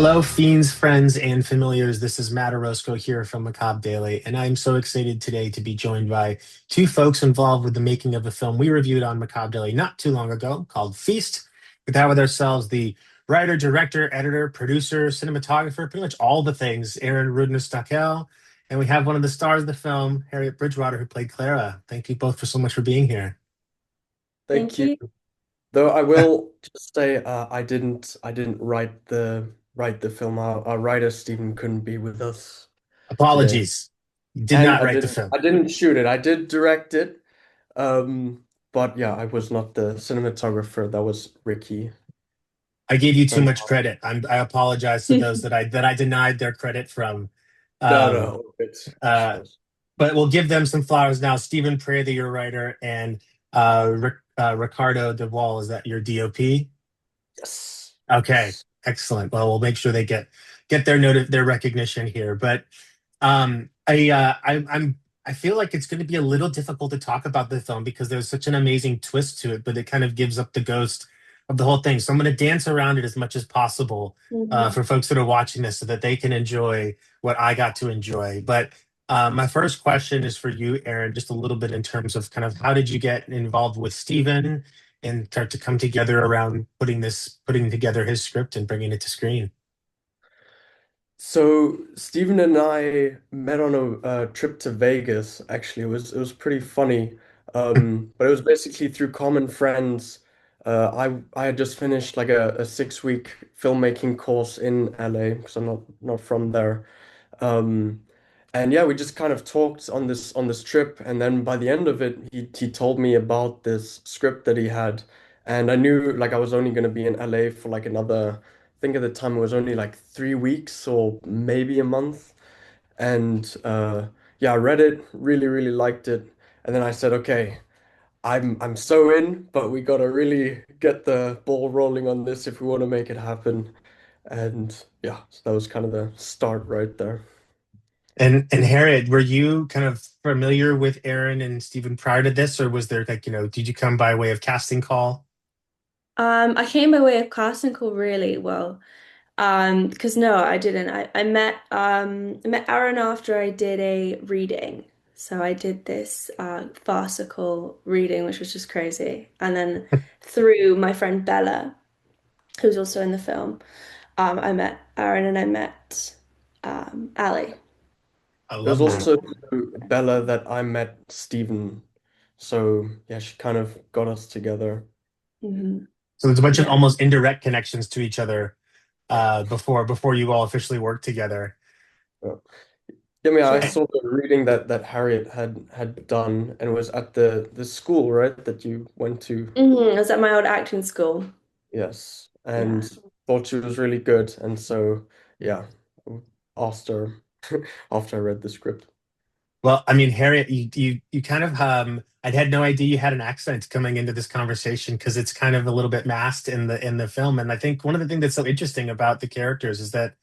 Hello, fiends, friends, and familiars. This is Matt Orozco here from Macabre Daily, and I'm so excited today to be joined by two folks involved with the making of a film we reviewed on Macabre Daily not too long ago called Feast. We have with ourselves the writer, director, editor, producer, cinematographer, pretty much all the things, Aron Rudner-Stokell. And we have one of the stars of the film, Harriet Bridgwater, who played Clara. Thank you both for so much for being here. Thank Thank you. you. Though I will just say I didn't write the film. Our writer Stephen couldn't be with us today. Apologies. You did And not I write the didn't film. I didn't shoot it. I did direct it. But yeah, I was not the cinematographer. That was Ricky. I gave you too Very much credit. I apologize to those that I denied their credit from. no, Um, no, it's uh, but we'll give them some flowers now. Stephen Prey, the your writer, and Ricardo De Wall, is that your DOP? yes. Okay, Yes. excellent. Well, we'll make sure they get their recognition here. But I feel like it's going to be a little difficult to talk about the film because there's such an amazing twist to it, but it kind of gives up the ghost of the whole thing. So I'm going to dance around it as much as possible Mhm. for folks that are watching this, so that they can enjoy what I got to enjoy. But my first question is for you, Aaron, just a little bit in terms of kind of how did you get involved with Steven and start to come together around putting together his script and bringing it to screen. So Stephen and I met on a trip to Vegas. Actually, it was pretty funny. But it was basically through common friends. I had just finished like a 6 week filmmaking course in LA because I'm not from there. Um, and yeah, we just kind of talked on this trip, and then by the end of it, he told me about this script that he had, and I knew like I was only going to be in LA for like another. I think at the time it was only like 3 weeks or maybe a month, and yeah, I read it, really liked it, and then I said, okay, I'm so in, but we gotta really get the ball rolling on this if we want to make it happen, and yeah, so that was kind of the start right there. And Harriet, were you kind of familiar with Aaron and Stephen prior to this, or was there like, did you come by way of casting call? I came by way of casting call really well. Because no, I didn't. I met Aaron after I did a reading. So I did this farcical reading, which was just crazy. And then through my friend Bella, who's also in the film, I met Aaron and I met Ali. I It was love that. also through Bella that I met Stephen. So yeah, she kind of got us together. Hmm. So there's a bunch of Yeah. almost indirect connections to each other before you all officially worked together. Yeah. Yeah, I mean, I Yeah. saw the reading that Harriet had done, and it was at the school, right, that you went to. I was at my old acting school. Yes, and Yeah. thought she was really good, and so yeah, asked her after I read the script. Well, I mean, Harriet, you kind of I had no idea you had an accent coming into this conversation because it's kind of a little bit masked in the film. And I think one of the things that's so interesting about the characters is that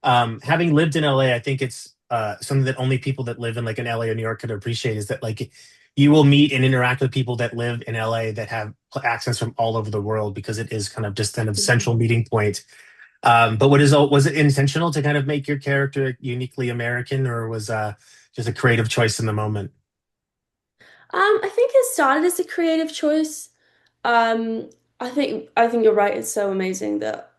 having lived in LA, I think it's something that only people that live in like in LA or New York could appreciate is that like you will meet and interact with people that live in LA that have accents from all over the world because it is kind of just kind of central Mhm. meeting point. But was it intentional to kind of make your character uniquely American, or was just a creative choice in the moment? I think it started as a creative choice. Um, I think you're right. It's so amazing that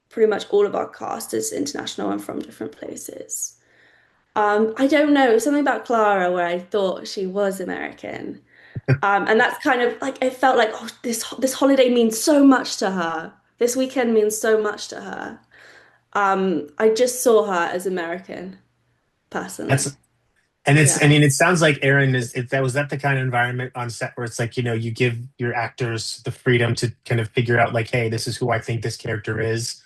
pretty much all of our cast is international and from different places. I don't know, something about Clara where I thought she was American. And that's kind of like it felt like, oh, this holiday means so much to her. This weekend means so much to her. I just saw her as American, That's personally. and it's I Yeah. mean it sounds like Aaron is if that was that the kind of environment on set where it's like you give your actors the freedom to kind of figure out like, hey, this is who I think this character is,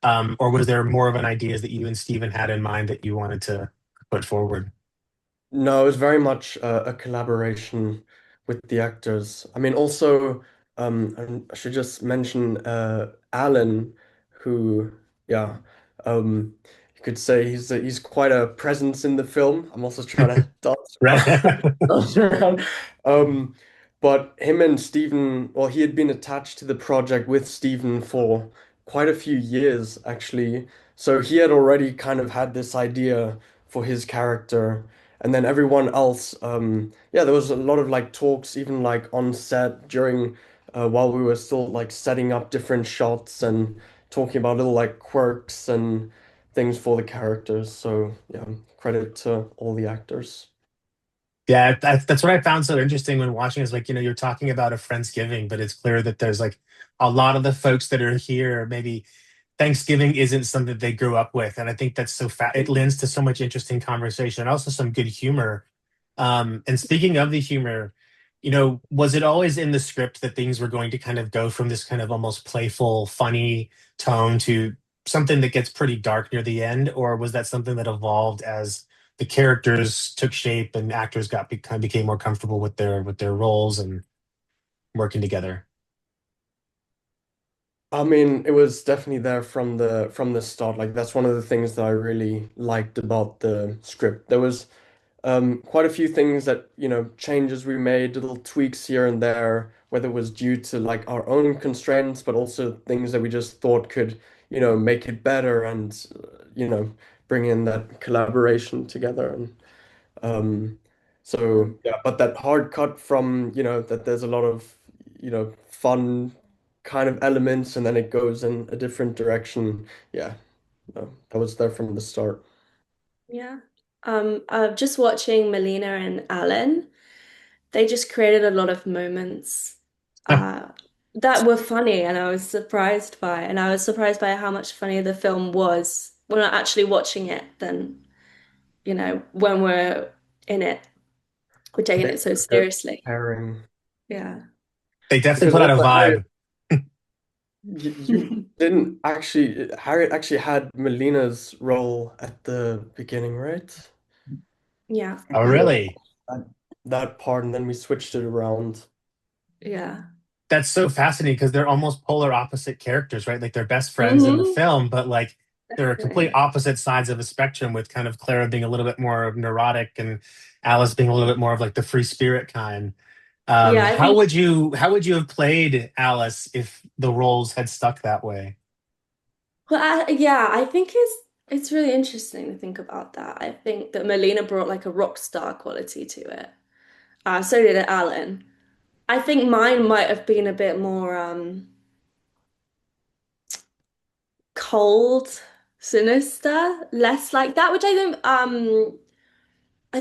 or was there more of an idea that you and Steven had in mind that you wanted to put forward? No, it was very much a collaboration with the actors. I mean, also, and I should just mention Alan, who, yeah, you could say he's quite a presence in the film. I'm also trying to dance Right. around, dance around. Um, but him and Stephen, well, he had been attached to the project with Stephen for quite a few years, actually. So he had already kind of had this idea for his character. And then everyone else, yeah, there was a lot of like talks, even like on set during while we were still like setting up different shots and talking about little like quirks and things for the characters. So yeah, credit to all the actors. Yeah, that's what I found so interesting when watching is like, you're talking about a Friendsgiving, but it's clear that there's like a lot of the folks that are here, maybe Thanksgiving isn't something that they grew up with. And I think that's it lends to so much interesting conversation and also some good humor. And speaking of the humor, was it always in the script that things were going to kind of go from this kind of almost playful, funny tone to something that gets pretty dark near the end? Or was that something that evolved as the characters took shape and actors kind of became more comfortable with their roles and working together? I mean, it was definitely there from the start. Like that's one of the things that I really liked about the script. There was quite a few things that, changes we made, little tweaks here and there, whether it was due to like our own constraints, but also things that we just thought could, make it better and, bring in that collaboration together. And um, Yeah. so yeah, but that hard cut from, that there's a lot of, fun kind of elements and then it goes in a different direction. Yeah, no, that was there from the start. Yeah. Just watching Melina and Alan, they just created a lot of moments uh, that were funny, and I was surprised by how much funnier the film was when we're actually watching it than, when we're in it. We're taking They it so were good seriously. pairing Yeah. They definitely because put out a also Harriet, vibe. you didn't actually, Harriet actually had Melina's role at the beginning, right? Yeah. Oh, We wrote really? that, that part and then we switched it around. Yeah. That's so fascinating because they're almost polar opposite characters, right? Like they're best friends in the Hmm. film, but like they're complete Definitely. opposite sides of a spectrum, with kind of Clara being a little bit more neurotic and Alice being a little bit more of like the free spirit kind. Yeah, I think, How would you have played Alice if the roles had stuck that way? yeah, I think it's really interesting to think about that. I think that Melina brought like a rock star quality to it. So did Alan. I think mine might have been a bit more cold, sinister, less like that, which I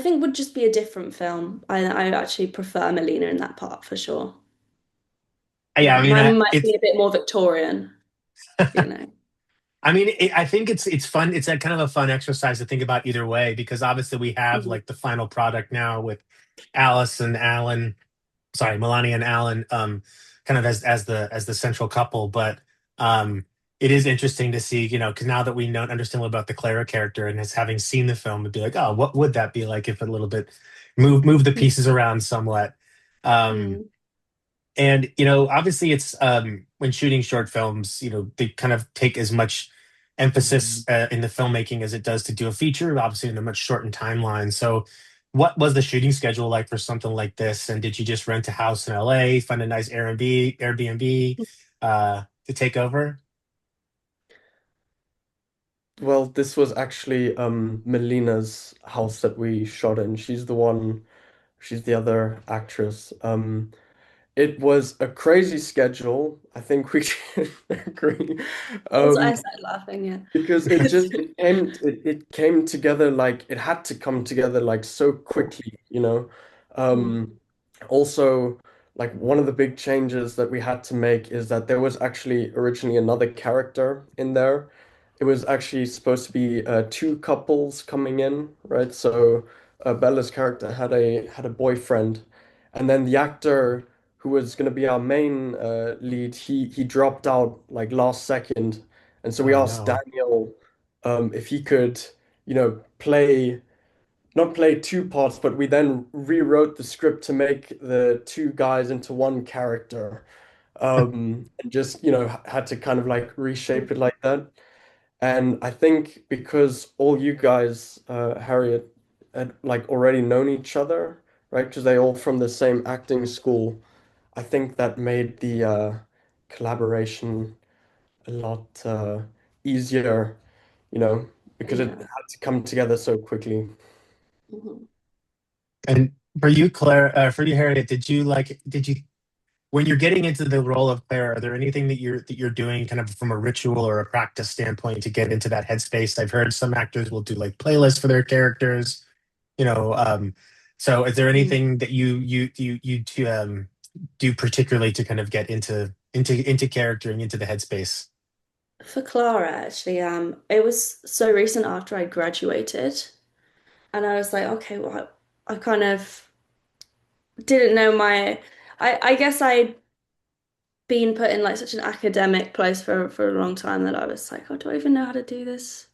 think would just be a different film. I actually prefer Melina in that part for sure. Yeah, Yeah, I mean, mine might be a bit more Victorian, you know. I think it's fun. It's a kind of a fun exercise to think about either way because obviously we have Mhm. like the final product now with Alice and Alan, sorry, Melania and Alan, kind of as the central couple. But um, it is interesting to see, because now that we know understand a little about the Clara character and as having seen the film, it'd be like, oh, what would that be like if a little bit move the pieces around somewhat. Um, Mm. and obviously it's when shooting short films, they kind of take as much emphasis in the filmmaking as it does to do a feature, obviously in a much shortened timeline. So what was the shooting schedule like for something like this? And did you just rent a house in LA, find a nice Airbnb to take over? Well, this was actually Melina's house that we shot in. She's the other actress. It was a crazy schedule. I think we can agree. That's why I Um, started laughing, yeah. because it came together like it had to come together like so quickly. Mm. Um, also, like one of the big changes that we had to make is that there was actually originally another character in there. It was actually supposed to be two couples coming in, right? So Bella's character had a boyfriend, and then the actor who was going to be our main lead, he dropped out like last second. And so we Oh asked no. Daniel if he could, play, not play two parts, but we then rewrote the script to make the two guys into one character. And just, had to kind of like reshape it like that. And I think because all you guys, Harriet, had like already known each other, right? Because they all from the same acting school. I think that made the collaboration a lot easier, you know, because it Yeah. had to come together so quickly. Mhm. And for you, Claire, for you, Harriet, did you when you're getting into the role of Claire, are there anything that you're doing kind of from a ritual or a practice standpoint to get into that headspace? I've heard some actors will do like playlists for their characters, you know. So is there Mm. anything that do particularly to kind of get into character and into the headspace? For Clara, actually, it was so recent after I graduated, and I was like, okay, well, I kind of didn't know my. I guess I'd been put in like such an academic place for a long time that I was like, oh, do I even know how to do this?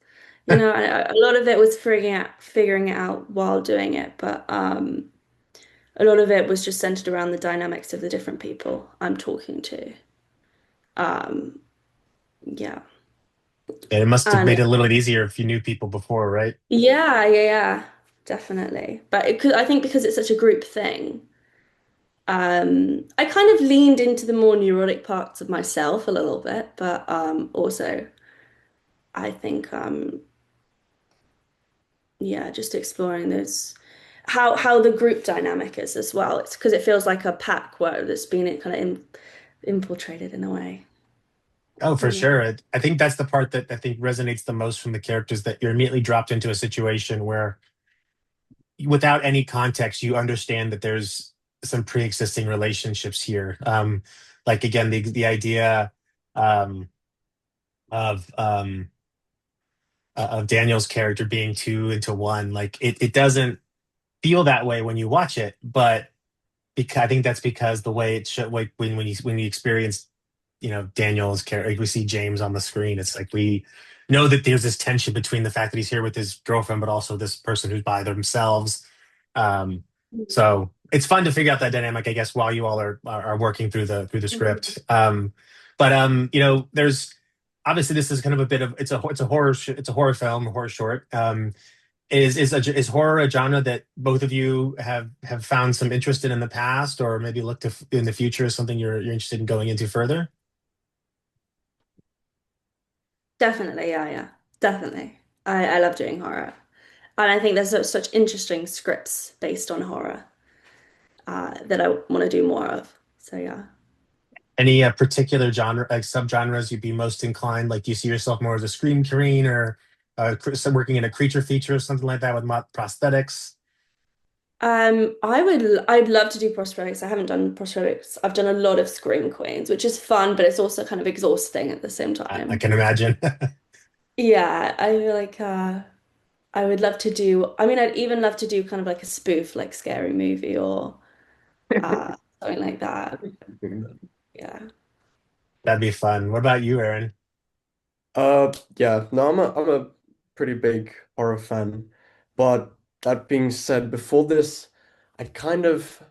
You know, and a lot of it was figuring it out while doing it, but a lot of it was just centered around the dynamics of the different people I'm talking to. Um, yeah. And it must have And made it a little bit easier if you knew people before, right? yeah, definitely. But I think because it's such a group thing, I kind of leaned into the more neurotic parts of myself a little bit, but also I think yeah, just exploring those how the group dynamic is as well. It's because it feels like a pack where that's been kind of infiltrated in a way. Oh, So for yeah. sure. I think that's the part that I think resonates the most from the characters that you're immediately dropped into a situation where, without any context, you understand that there's some pre-existing relationships here. Like again, the idea um, of of Daniel's character being two into one, like it doesn't feel that way when you watch it, but because I think that's because the way it should, like when you experience, Daniel's character, like we see James on the screen, it's like we know that there's this tension between the fact that he's here with his girlfriend, but also this person who's by themselves. Um, so it's fun to figure out that dynamic, I guess, while you all are working through the Mhm. script. But there's obviously this is kind of a bit of it's a it's a horror film, a horror short. Is horror a genre that both of you have found some interest in the past, or maybe look to in the future as something you're interested in going into further? Definitely, yeah, definitely. I love doing horror, and I think there's such interesting scripts based on horror that I want to do more of. So yeah. Any particular genre, like subgenres, you'd be most inclined? Like, do you see yourself more as a screen queen or working in a creature feature or something like that with prosthetics? I'd love to do prosthetics. I haven't done prosthetics. I've done a lot of scream queens, which is fun, but it's also kind of exhausting at the same I time. can imagine. Yeah, I feel like I would love to do, I mean, I'd even love to do kind of like a spoof, like Scary Movie or something like that. Yeah. That'd be fun. What about you, Aaron? Yeah, no, I'm a pretty big horror fan. But that being said, before this, I kind of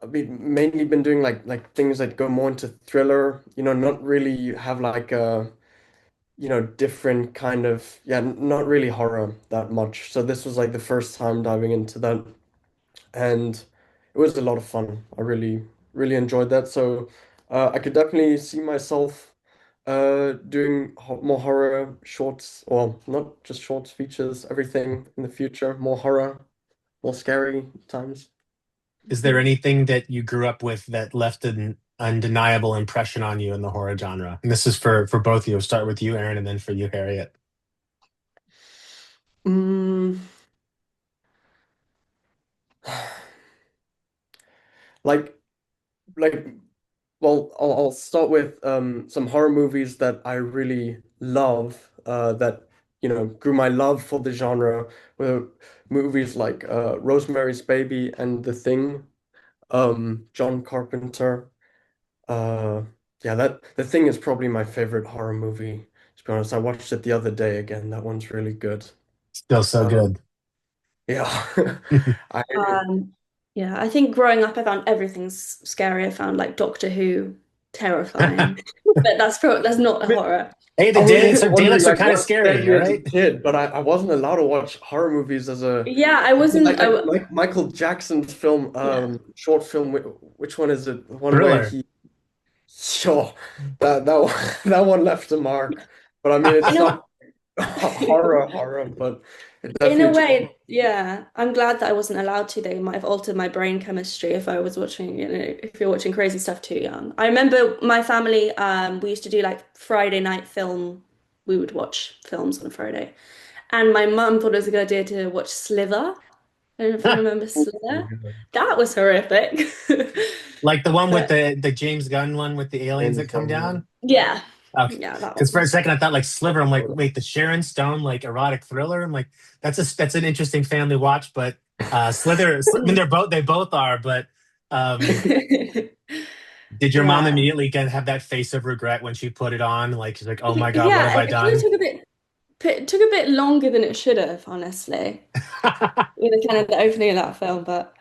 I've been mainly been doing like things that go more into thriller, not really have like a, different kind of, yeah, not really horror that much. So this was like the first time diving into that, and it was a lot of fun. I really, really enjoyed that. So I could definitely see myself doing ho more horror shorts, or not just shorts, features, everything in the future. More horror, more scary times. Is there Mhm. anything that you grew up with that left an undeniable impression on you in the horror genre? And this is for both of you. I'll start with you, Aaron, and then for you, Harriet. Mm, like like well, I'll start with some horror movies that I really love, that grew my love for the genre, were movies like Rosemary's Baby and The Thing, John Carpenter. Uh, yeah, that The Thing is probably my favorite horror movie. To be honest, I watched it the other day again. That one's really good. Still so Uh, good. yeah, I Um, yeah, I think growing up, I found everything's scary. I found like Doctor Who terrifying, but that's not a horror. Hey, I was So also wondering, Daleks are like, kind of what scared scary, all me as a right? kid, but I wasn't allowed to watch horror movies as a Yeah, I wasn't. like Michael Jackson's film, Yeah. short film. Which one is it? The one where Thriller. he, sure, that one, that one left a mark. But I mean, You it's know, not. horror, but it In a definitely took. way, yeah. I'm glad that I wasn't allowed to. They might have altered my brain chemistry if I was watching, if you're watching crazy stuff too young. I remember my family, we used to do like Friday night film. We would watch films on a Friday. And my mum thought it was a good idea to watch Slither. I don't know if you remember Slither. That was horrific. Like the one with But the James Gunn one with the aliens that James come Gunn, down. yeah, Okay, yeah, that because for a one. second I thought like Sliver. I'm like, yeah. wait, the Sharon Stone like erotic thriller. I'm like, that's an interesting family watch. But Slither, I mean, they both are. But um, did your mom Yeah. immediately have that face of regret when she put it on? Like she's like, oh my God, what have Yeah, I it kind of done? took a bit longer than it should have, honestly. Kind of the opening of that film, but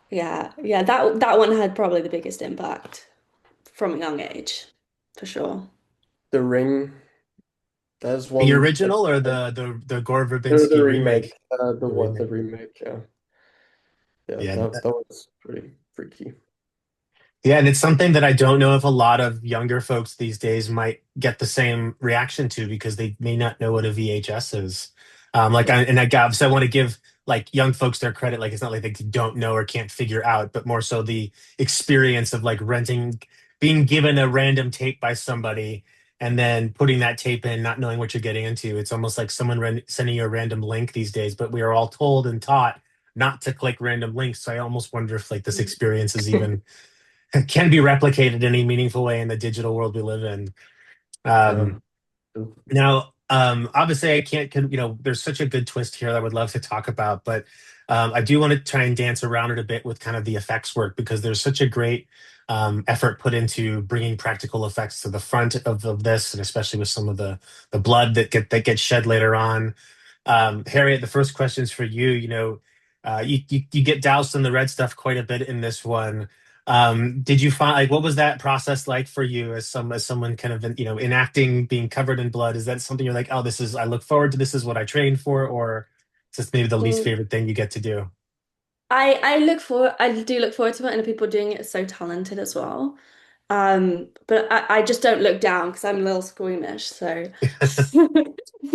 yeah, that one had probably the biggest impact from a young age, for sure. The Ring. There's The one that original or the Gore the Verbinski remake, remake? the The what the remake. remake. Yeah, yeah, Yeah, that was pretty freaky. yeah, and it's something that I don't know if a lot of younger folks these days might get the same reaction to because they may not know what a VHS is. Like, Yeah, and I got, so I want to give like young folks their credit. Like, it's not like they don't know or can't figure out, but more so the experience of like renting, being given a random tape by somebody and then putting that tape in, not knowing what you're getting into. It's almost like someone sending you a random link these days, but we are all told and taught not to click random links. So I almost wonder if like this experience is even can be replicated in any meaningful way in the digital world we live in. yeah. Um, now, obviously, I can't, there's such a good twist here that I would love to talk about, but I do want to try and dance around it a bit with kind of the effects work because there's such a great effort put into bringing practical effects to the front of this, and especially with some of the blood that gets shed later on. Harriet, the first question is for you. You get doused in the red stuff quite a bit in this one. Did you find like what was that process like for you as someone kind of enacting being covered in blood? Is that something you're like, oh, this is I look forward to this is what I trained for, or is this maybe the least Mm. favorite thing you get to do? I do look forward to it, and the people doing it are so talented as well. But I just don't look down because I'm a little squeamish, so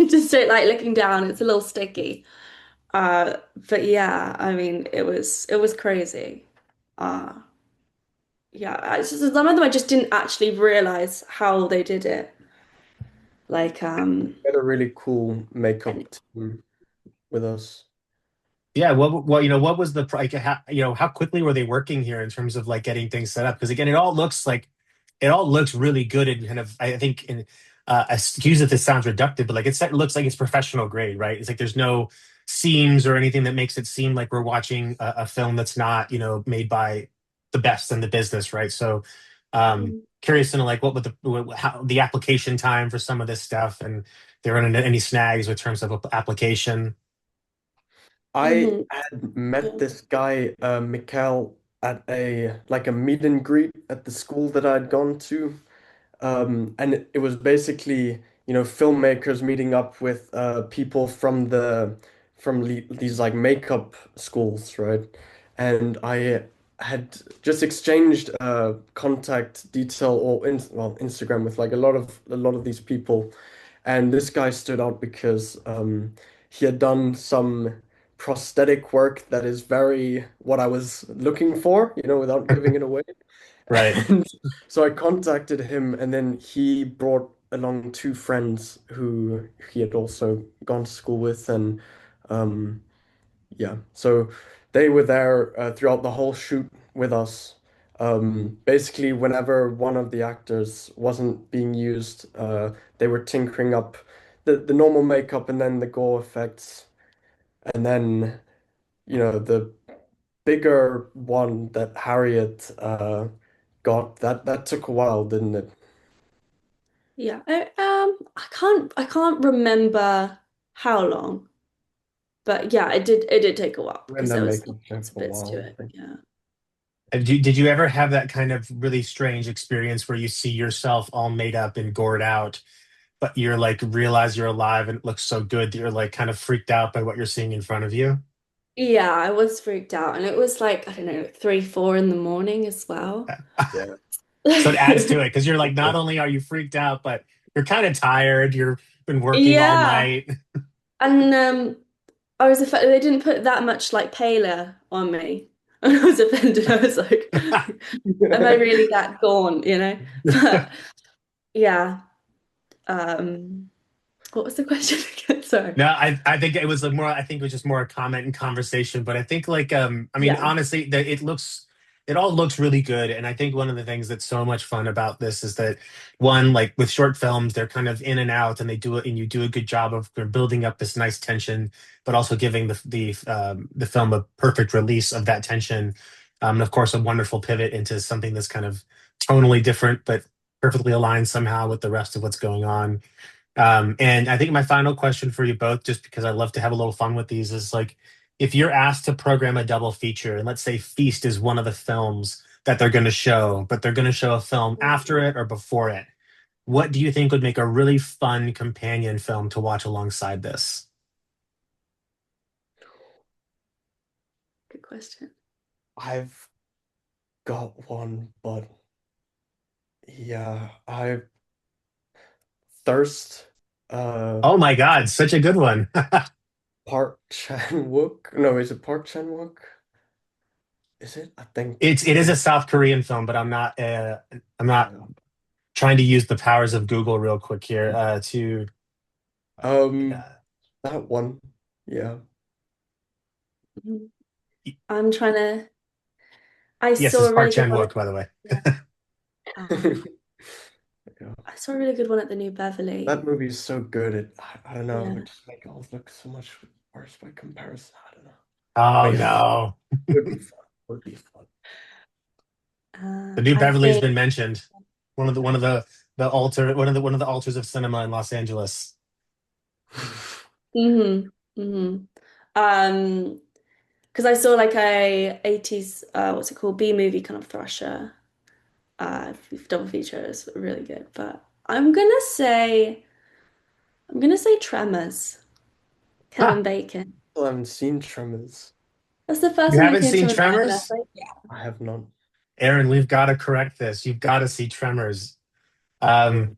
just don't like looking down. It's a little sticky. But yeah, I mean, it was crazy. Uh, yeah, some of them I just didn't actually realize how they did it. Like, We had a really cool makeup and team with us. Yeah, what was the like how quickly were they working here in terms of like getting things set up? Because again, it all looks really good and kind of I think in excuse if this sounds reductive, but like it looks like it's professional grade, right? It's like there's no seams or anything that makes it seem like we're watching a film that's not made by the best in the business, right? So curious to know like what would how the application time for some of this stuff and there were any snags in terms of application. I Mhm. had met Yeah. this guy, Mikhail, at a like a meet and greet at the school that I'd gone to. And it was basically, filmmakers meeting up with people from these like makeup schools, right? And I had just exchanged contact detail or Instagram with like a lot of these people, and this guy stood out because he had done some prosthetic work that is very what I was looking for, without giving it away. Right. And so I contacted him, and then he brought along two friends who he had also gone to school with, and um, yeah, so they were there throughout the whole shoot with us. Basically, whenever one of the actors wasn't being used, they were tinkering up the normal makeup and then the gore effects, and then the bigger one that Harriet got that took a while, didn't it? Yeah. I can't remember how long, but yeah, it did take a while We're in because that there was makeup chair lots of for a bits to while, I it. think. Yeah. Did you ever have that kind of really strange experience where you see yourself all made up and gored out, but you're like realize you're alive and it looks so good that you're like kind of freaked out by what you're seeing in front of you? Yeah, I was freaked out, and it was like, I don't know, 3, 4 in the morning as well. Yeah. So it adds to it because you're like not only are you freaked out, but you're kind of tired. been working all Yeah. night. And I was offended they didn't put that much like paler on me. And I was offended. I was like, am I really that gaunt, you know? But yeah. Um, what was the question again? Sorry. No, I think it was more. I think it was just more a comment and conversation. But I think like I mean, Yeah. honestly, it all looks really good. And I think one of the things that's so much fun about this is that one, like with short films, they're kind of in and out, and they do it, and you do a good job of building up this nice tension, but also giving the film a perfect release of that tension. And of course, a wonderful pivot into something that's kind of tonally different, but perfectly aligned somehow with the rest of what's going on. And I think my final question for you both, just because I love to have a little fun with these, is like if you're asked to program a double feature, and let's say Feast is one of the films that they're going to show, but they're going to show a film after it or before it, what do you think would make a really fun companion film to watch alongside this? Good question. I've got one, but yeah, I Thirst, uh, Oh my God, such a good one. Park Chan-wook. No, is it Park Chan-wook? Is it? It I is think a South Korean film, but I'm not yeah. trying to use the powers of Google real quick here to Um, that one. Yeah. Mhm. I'm trying to. I yes, saw it's a Park really good Chan one. Wook, by the way. Yeah. Um, Yeah. I saw a really good one at the New That Beverly. movie is so good. I don't know. Yeah. It just make it all look so much worse by comparison. I don't know. But Oh yeah, it no. would be fun. It would be fun. The New I Beverly has think. been mentioned. One of the altars of cinema in Los Angeles. Hmm. Hmm. Um, because I saw like a 80s what's it called? B movie kind of thrasher. Double feature is really good. But I'm gonna say Tremors. Ha! Kevin Bacon. Still haven't seen Tremors. That's the first You one that haven't came seen to my mind, and I was Tremors? like, yeah. I have not. Aaron, we've got to correct this. You've got to see Tremors. Um, Mm.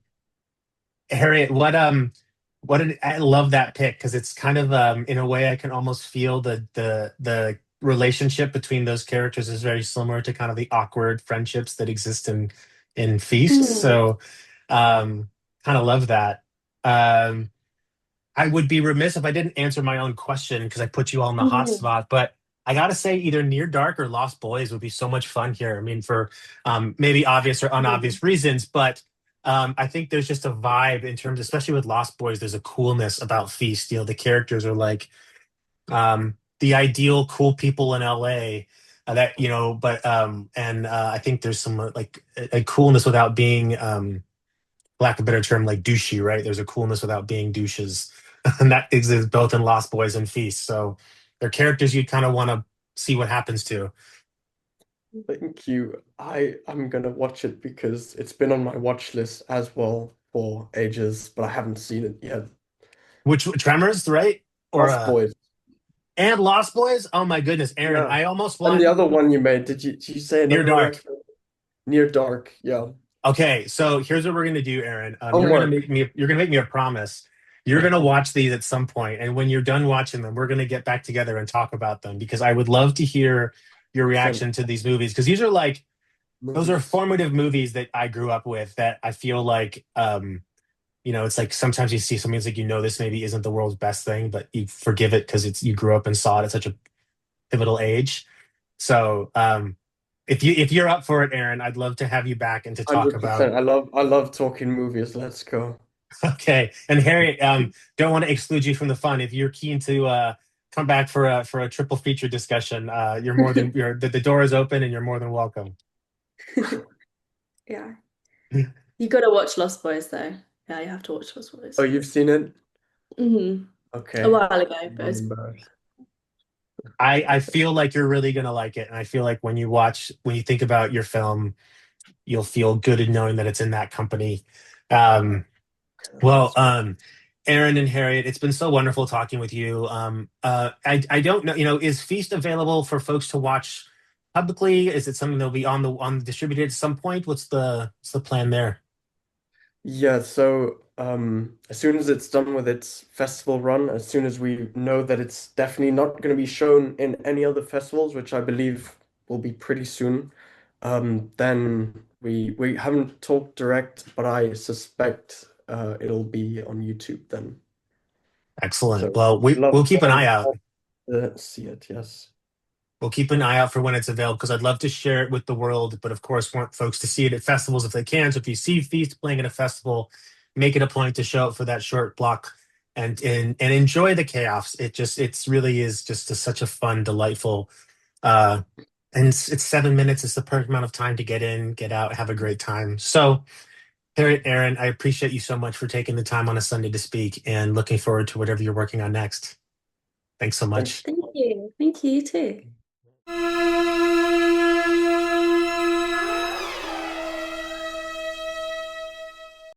Harriet, I love that pick because it's kind of in a way I can almost feel the relationship between those characters is very similar to kind of the awkward friendships that exist in Feast. Mm, So kind of love that. Um, I would be remiss if I didn't answer my own question because I put you all in the hot mhm, spot. But I gotta say, either Near Dark or Lost Boys would be so much fun here. I mean, for maybe obvious or mhm, unobvious reasons, but I think there's just a vibe in terms, especially with Lost Boys. There's a coolness about Feast. You know, the characters are like the ideal cool people in LA. That you know, but and I think there's some like a coolness without being lack of a better term, like douchey, right? There's a coolness without being douches, and that exists both in Lost Boys and Feast. So they're characters you'd kind of want to see what happens to. Thank you. I'm gonna watch it because it's been on my watch list as well for ages, but I haven't seen it yet. Which Tremors, right? Or Lost Boys. and Lost Boys. Oh my goodness, Aaron, Yeah. I almost And want the other one you made, did you say Near another Dark. reference? Near Dark, yeah. Okay, so here's what we're gonna do, Aaron. Homework. You're gonna make me a promise. You're gonna watch these at some point, and when you're done watching them, we're gonna get back together and talk about them because I would love to hear your Same reaction to these movies because these are like those are movies. formative movies that I grew up with that I feel like you know, it's like sometimes you see something it's like you know this maybe isn't the world's best thing, but you forgive it because it's you grew up and saw it at such a pivotal age. So if you're up for it, Aaron, I'd love to have you back and to talk about 100%. I love talking movies. Let's go. okay. And Harry, don't want to exclude you from the fun. If you're keen to come back for a triple feature discussion, the door is open and you're more than welcome. yeah. You gotta watch Lost Boys though. Yeah, you have to watch Lost Oh, Boys. you've seen it? Hmm. A Okay. while ago, I'm but not it's embarrassed. I feel like you're really gonna like it, and I feel like when you think about your film, you'll feel good in knowing that it's in that company. Um, well, That's great. Aaron and Harriet, it's been so wonderful talking with you. I don't know, you know, is Feast available for folks to watch publicly? Is it something that'll be on the distributed at some point? What's the plan there? Yeah, so as soon as it's done with its festival run, as soon as we know that it's definitely not going to be shown in any other festivals, which I believe will be pretty soon, then we haven't talked direct, but I suspect it'll be on YouTube then. Excellent. So Well, we'd love we'll keep an eye out. to see it. Yes. We'll keep an eye out for when it's available because I'd love to share it with the world, but of course, want folks to see it at festivals if they can. So if you see Feast playing at a festival, make it a point to show up for that short block and enjoy the chaos. It's really is just such a fun, delightful, uh, and it's 7 minutes. It's the perfect amount of time to get in, get out, have a great time. So, Harriet, Aaron, I appreciate you so much for taking the time on a Sunday to speak, and looking forward to whatever you're working on next. Thanks so Thanks. much. Thank you. Thank you, you too.